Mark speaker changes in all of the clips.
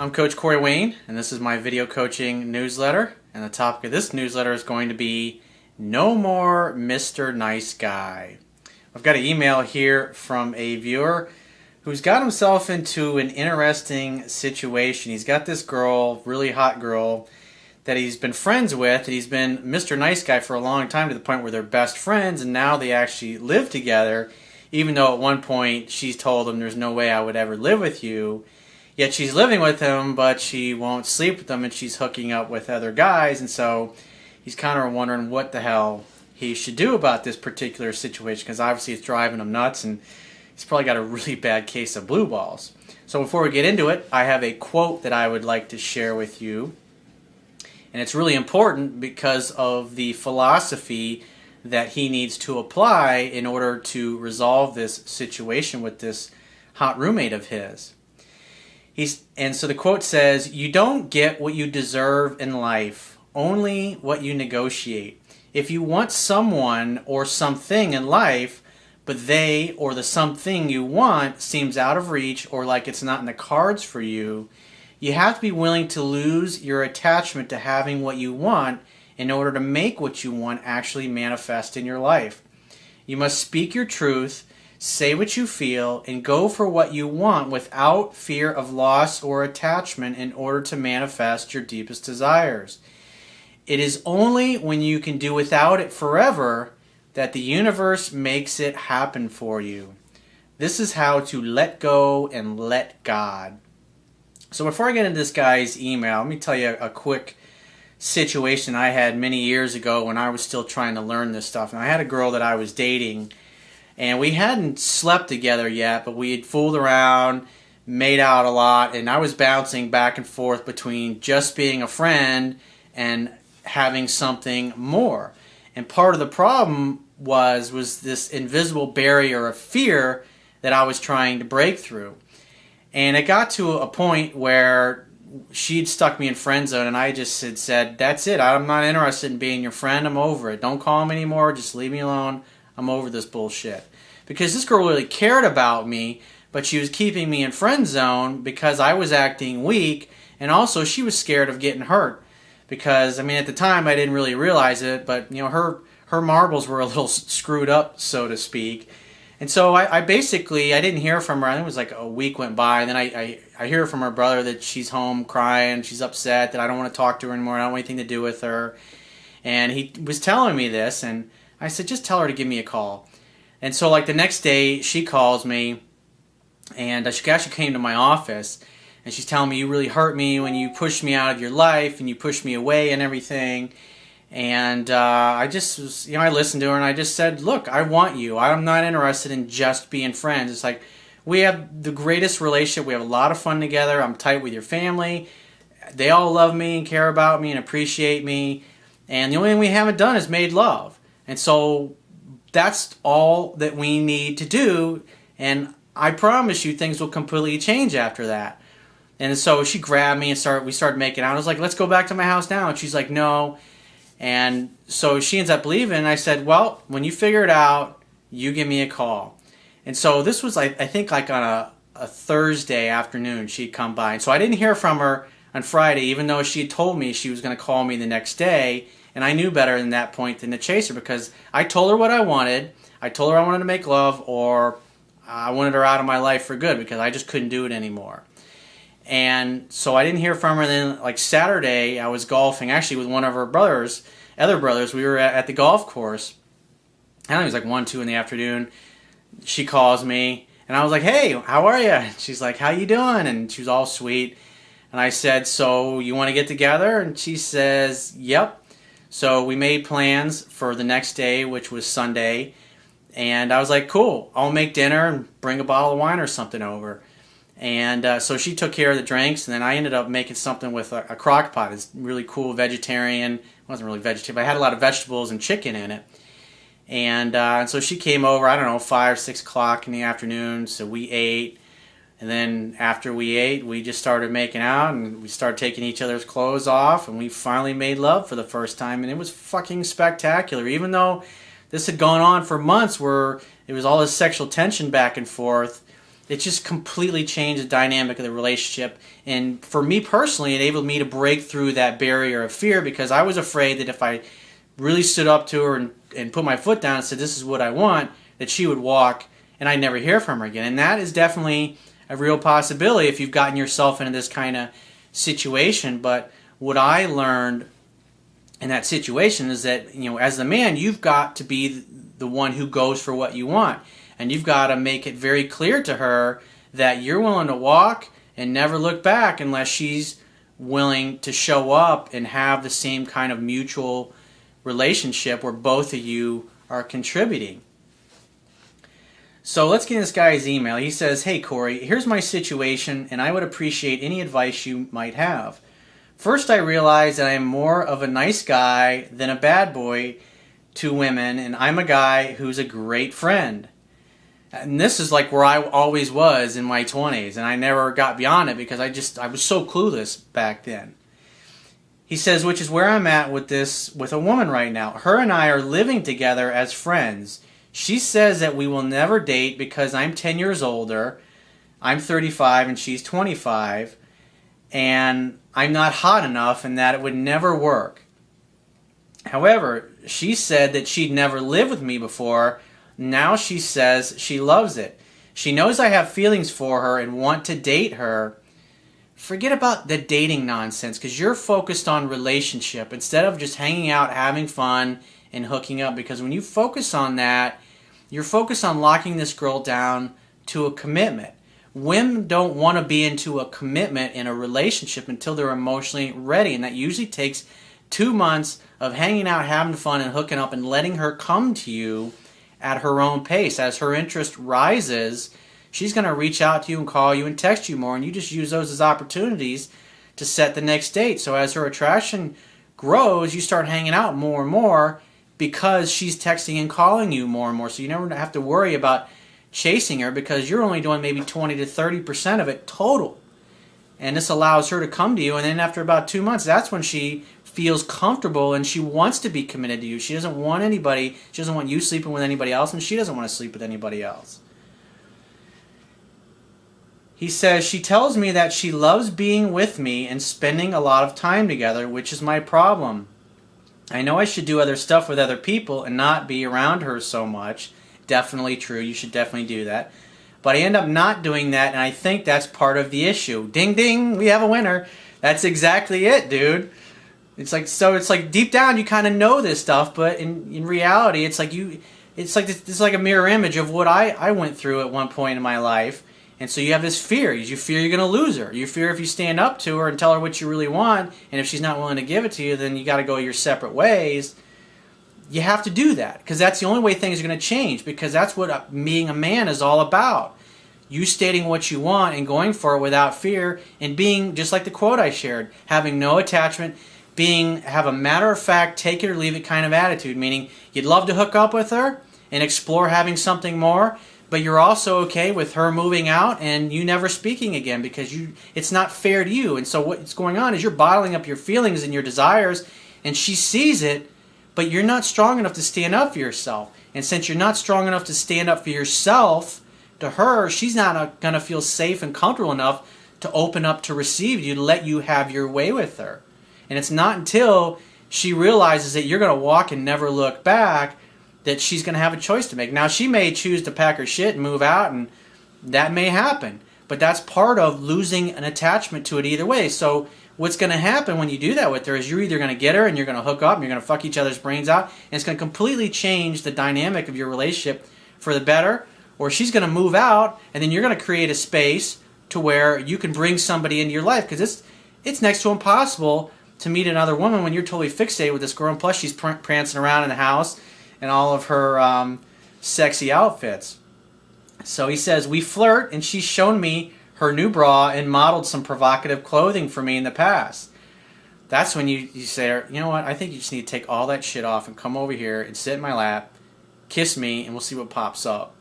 Speaker 1: I'm Coach Corey Wayne, and this is my video coaching newsletter. And the topic of this newsletter is going to be No More Mr. Nice Guy. I've got an email here from a viewer who's got himself into an interesting situation. He's got this girl, really hot girl, that he's been friends with, and he's been Mr. Nice Guy for a long time, to the point where they're best friends, and now they actually live together, even though at one point she's told him, there's no way I would ever live with you. Yet she's living with him, but she won't sleep with him, and she's hooking up with other guys, and so he's kind of wondering what the hell he should do about this particular situation, because obviously it's driving him nuts, and he's probably got a really bad case of blue balls. So before we get into it, I have a quote that I would like to share with you, and it's really important because of the philosophy that he needs to apply in order to resolve this situation with this hot roommate of his. And so the quote says, "You don't get what you deserve in life, only what you negotiate. If you want someone or something in life, but they or the something you want seems out of reach or like it's not in the cards for you, you have to be willing to lose your attachment to having what you want in order to make what you want actually manifest in your life. You must speak your truth, say what you feel, and go for what you want without fear of loss or attachment in order to manifest your deepest desires. It is only when you can do without it forever that the universe makes it happen for you. This is how to let go and let God." So before I get into this guy's email, let me tell you a quick situation I had many years ago when I was still trying to learn this stuff. And I had a girl that I was dating, and we hadn't slept together yet, but we had fooled around, made out a lot, and I was bouncing back and forth between just being a friend and having something more. And part of the problem was this invisible barrier of fear that I was trying to break through. And it got to a point where she'd stuck me in friend zone, and I just had said, "That's it, I'm not interested in being your friend, I'm over it. Don't call me anymore, just leave me alone. I'm over this bullshit." Because this girl really cared about me, but she was keeping me in friend zone because I was acting weak, and also she was scared of getting hurt. Because, I mean, at the time I didn't really realize it, but you know, her marbles were a little screwed up, so to speak. And so I basically, I didn't hear from her. I think it was like a week went by, and then I hear from her brother that she's home crying, she's upset, that I don't want to talk to her anymore, I don't want anything to do with her. And he was telling me this, and I said, just tell her to give me a call. And so like the next day, she calls me, and she actually came to my office, and she's telling me, "You really hurt me when you pushed me out of your life, and you pushed me away and everything." And I just was, you know, I listened to her, and I just said, "Look, I want you. I'm not interested in just being friends. It's like, we have the greatest relationship. We have a lot of fun together. I'm tight with your family. They all love me and care about me and appreciate me. And the only thing we haven't done is made love. And so that's all that we need to do. And I promise you things will completely change after that." And so she grabbed me and we started making out. I was like, "Let's go back to my house now." And she's like, "No." And so she ends up leaving. I said, "Well, when you figure it out, you give me a call." And so this was, I think, like on a Thursday afternoon she'd come by. And so I didn't hear from her on Friday, even though she had told me she was going to call me the next day. And I knew better than that point than to chase her, because I told her what I wanted. I told her I wanted to make love, or I wanted her out of my life for good, because I just couldn't do it anymore. And so I didn't hear from her. Then like Saturday, I was golfing actually with one of her other brothers. We were at the golf course. I think it was like 1, 2 in the afternoon. She calls me, and I was like, "Hey, how are you?" And she's like, "How you doing?" And she was all sweet. And I said, "So you want to get together?" And she says, "Yep." So we made plans for the next day, which was Sunday. And I was like, "Cool, I'll make dinner and bring a bottle of wine or something over." And so she took care of the drinks, and then I ended up making something with a crock pot. It's really cool, vegetarian. It wasn't really vegetarian, but I had a lot of vegetables and chicken in it. And so she came over, I don't know, 5, 6 o'clock in the afternoon, so we ate. And then after we ate, we just started making out, and we started taking each other's clothes off, and we finally made love for the first time, and it was fucking spectacular. Even though this had gone on for months, where it was all this sexual tension back and forth, it just completely changed the dynamic of the relationship. And for me personally, it enabled me to break through that barrier of fear, because I was afraid that if I really stood up to her and put my foot down and said, this is what I want, that she would walk and I'd never hear from her again. And that is definitely a real possibility if you've gotten yourself into this kind of situation. But what I learned in that situation is that, as the man, you've got to be the one who goes for what you want. And you've got to make it very clear to her that you're willing to walk and never look back unless she's willing to show up and have the same kind of mutual relationship where both of you are contributing. So let's get this guy's email. He says, "Hey Corey, here's my situation and I would appreciate any advice you might have. First, I realize that I am more of a nice guy than a bad boy to women, and I'm a guy who's a great friend." And this is like where I always was in my 20s, and I never got beyond it because I was so clueless back then. He says, which is where I'm at with a woman right now. Her and I are living together as friends. She says that we will never date because I'm 10 years older. I'm 35 and she's 25. And I'm not hot enough and that it would never work. However, she said that she'd never lived with me before. Now she says she loves it. She knows I have feelings for her and want to date her. Forget about the dating nonsense, because you're focused on relationship instead of just hanging out, having fun, and hooking up. Because when you focus on that, you're focused on locking this girl down to a commitment. Women don't want to be into a commitment in a relationship until they're emotionally ready, and that usually takes 2 months of hanging out, having fun, and hooking up, and letting her come to you at her own pace. As her interest rises, she's going to reach out to you and call you and text you more, and you just use those as opportunities to set the next date. So as her attraction grows, you start hanging out more and more because she's texting and calling you more and more. So you never have to worry about chasing her because you're only doing maybe 20 to 30% of it total. And this allows her to come to you, and then after about 2 months, that's when she feels comfortable and she wants to be committed to you. She doesn't want anybody, she doesn't want you sleeping with anybody else, and she doesn't want to sleep with anybody else. He says, she tells me that she loves being with me and spending a lot of time together, which is my problem. I know I should do other stuff with other people and not be around her so much. Definitely true, you should definitely do that. But I end up not doing that, and I think that's part of the issue. Ding ding, we have a winner. That's exactly it, dude. It's like deep down you kind of know this stuff, but in reality it's like it's like a mirror image of what I went through at one point in my life. And so you have this fear. You fear you're going to lose her. You fear if you stand up to her and tell her what you really want, and if she's not willing to give it to you, then you got to go your separate ways. You have to do that because that's the only way things are going to change, because that's what being a man is all about. You stating what you want and going for it without fear, and being, just like the quote I shared, having no attachment, have a matter-of-fact, take it or leave it kind of attitude, meaning you'd love to hook up with her and explore having something more, but you're also okay with her moving out and you never speaking again because it's not fair to you. And so what's going on is you're bottling up your feelings and your desires, and she sees it, but you're not strong enough to stand up for yourself. And since you're not strong enough to stand up for yourself to her, she's not going to feel safe and comfortable enough to open up to receive you, to let you have your way with her. And it's not until she realizes that you're going to walk and never look back that she's going to have a choice to make. Now, she may choose to pack her shit and move out, and that may happen. But that's part of losing an attachment to it either way. So what's going to happen when you do that with her is you're either going to get her and you're going to hook up and you're going to fuck each other's brains out, and it's going to completely change the dynamic of your relationship for the better, or she's going to move out and then you're going to create a space to where you can bring somebody into your life, because it's next to impossible to meet another woman when you're totally fixated with this girl, and plus she's prancing around in the house and all of her sexy outfits. So he says, we flirt, and she's shown me her new bra and modeled some provocative clothing for me in the past. That's when you say, you know what, I think you just need to take all that shit off and come over here and sit in my lap, kiss me, and we'll see what pops up.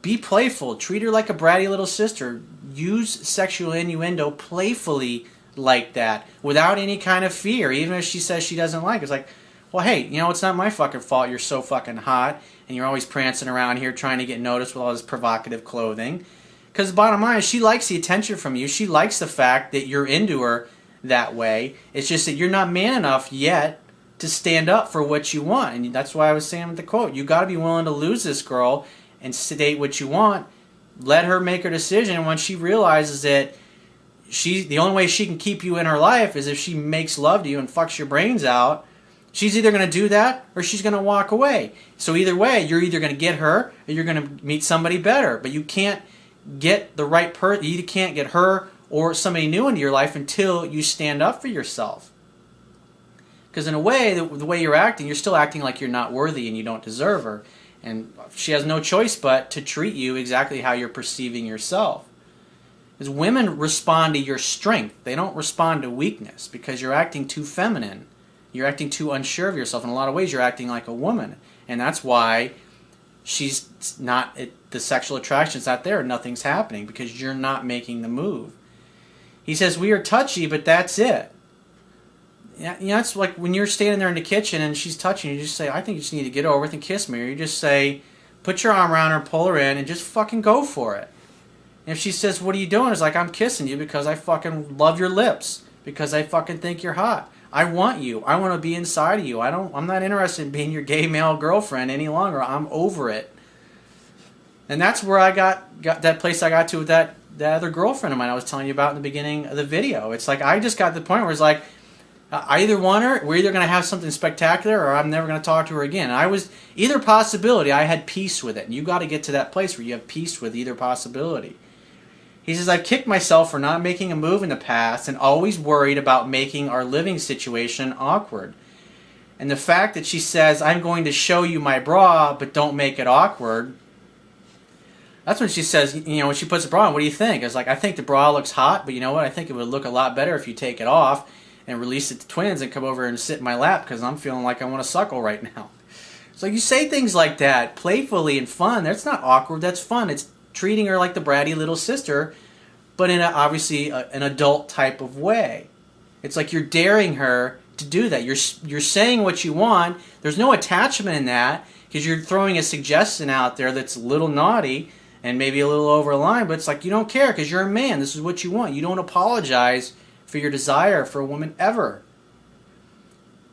Speaker 1: Be playful. Treat her like a bratty little sister. Use sexual innuendo playfully like that, without any kind of fear, even if she says she doesn't like it. It's like, well, hey, you know, it's not my fucking fault you're so fucking hot and you're always prancing around here trying to get noticed with all this provocative clothing. Because bottom line is she likes the attention from you. She likes the fact that you're into her that way. It's just that you're not man enough yet to stand up for what you want. And that's why I was saying with the quote, you got to be willing to lose this girl and state what you want. Let her make her decision. And when she realizes that the only way she can keep you in her life is if she makes love to you and fucks your brains out, she's either going to do that or she's going to walk away. So either way, you're either going to get her or you're going to meet somebody better. But you can't get the right person. You can't get her or somebody new into your life until you stand up for yourself. Because in a way, the way you're acting, you're still acting like you're not worthy and you don't deserve her. And she has no choice but to treat you exactly how you're perceiving yourself. Because women respond to your strength. They don't respond to weakness because you're acting too feminine. You're acting too unsure of yourself. In a lot of ways, you're acting like a woman. And that's why she's not, the sexual attraction's not there. Nothing's happening because you're not making the move. He says, we are touchy, but that's it. Yeah, you know, it's like when you're standing there in the kitchen and she's touching you, you just say, I think you just need to get over it and kiss me. Or you just say, put your arm around her and pull her in and just fucking go for it. And if she says, what are you doing? It's like, I'm kissing you because I fucking love your lips. Because I fucking think you're hot. I want you. I want to be inside of you. I'm not interested in being your gay male girlfriend any longer. I'm over it. And that's where I got that place I got to with that other girlfriend of mine I was telling you about in the beginning of the video. It's like I just got to the point where it's like, I either want her, we're either going to have something spectacular, or I'm never going to talk to her again. And I was, either possibility, I had peace with it. And you got to get to that place where you have peace with either possibility. He says, I've kicked myself for not making a move in the past and always worried about making our living situation awkward. And the fact that she says, I'm going to show you my bra, but don't make it awkward. That's when she says, you know, when she puts the bra on, what do you think? It's like, I think the bra looks hot, but you know what? I think it would look a lot better if you take it off and release it to twins and come over and sit in my lap because I'm feeling like I want to suckle right now. So you say things like that, playfully and fun. That's not awkward. That's fun. It's treating her like the bratty little sister, but in obviously an adult type of way. It's like you're daring her to do that. You're saying what you want. There's no attachment in that because you're throwing a suggestion out there that's a little naughty and maybe a little over the line, but it's like you don't care because you're a man. This is what you want. You don't apologize for your desire for a woman ever.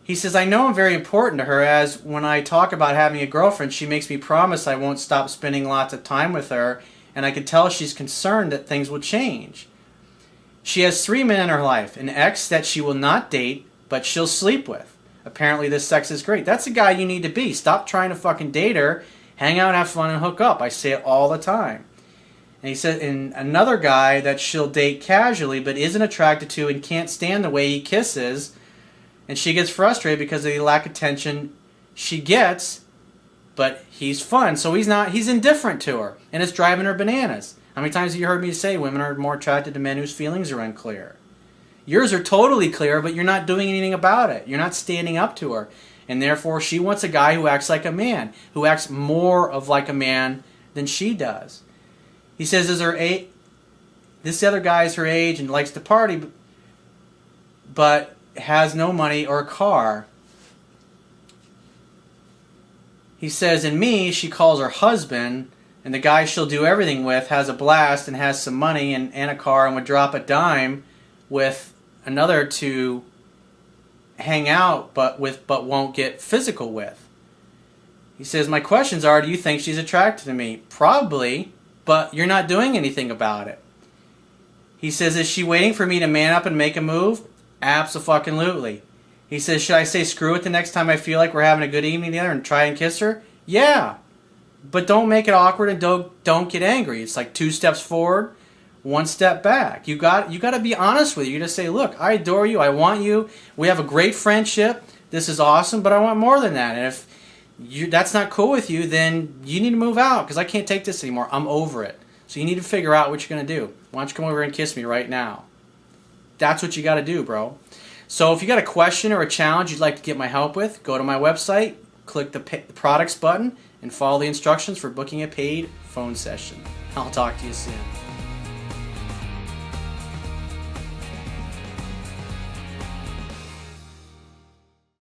Speaker 1: He says, I know I'm very important to her, as when I talk about having a girlfriend, she makes me promise I won't stop spending lots of time with her, and I can tell she's concerned that things will change. She has 3 men in her life, an ex that she will not date, but she'll sleep with. Apparently this sex is great. That's the guy you need to be. Stop trying to fucking date her, hang out, have fun, and hook up. I say it all the time. And he said, and another guy that she'll date casually, but isn't attracted to and can't stand the way he kisses, and she gets frustrated because of the lack of attention she gets, but he's fun, so he's indifferent to her, and it's driving her bananas. How many times have you heard me say women are more attracted to men whose feelings are unclear? Yours are totally clear, but you're not doing anything about it. You're not standing up to her, and therefore she wants a guy who acts like a man, who acts more of like a man than she does. He says, this other guy is her age and likes to party, but has no money or a car. He says, in me, she calls her husband, and the guy she'll do everything with has a blast and has some money and a car and would drop a dime with another to hang out but won't get physical with. He says, my questions are, do you think she's attracted to me? Probably, but you're not doing anything about it. He says, is she waiting for me to man up and make a move? Abso-fucking-lutely. He says, should I say screw it the next time I feel like we're having a good evening together and try and kiss her? Yeah. But don't make it awkward and don't get angry. It's like 2 steps forward, 1 step back. You got to be honest with you. You just say, look, I adore you. I want you. We have a great friendship. This is awesome, but I want more than that. And if that's not cool with you, then you need to move out because I can't take this anymore. I'm over it. So you need to figure out what you're going to do. Why don't you come over and kiss me right now? That's what you got to do, bro. So if you got a question or a challenge you'd like to get my help with, go to my website, click the products button, and follow the instructions for booking a paid phone session. I'll talk to you soon.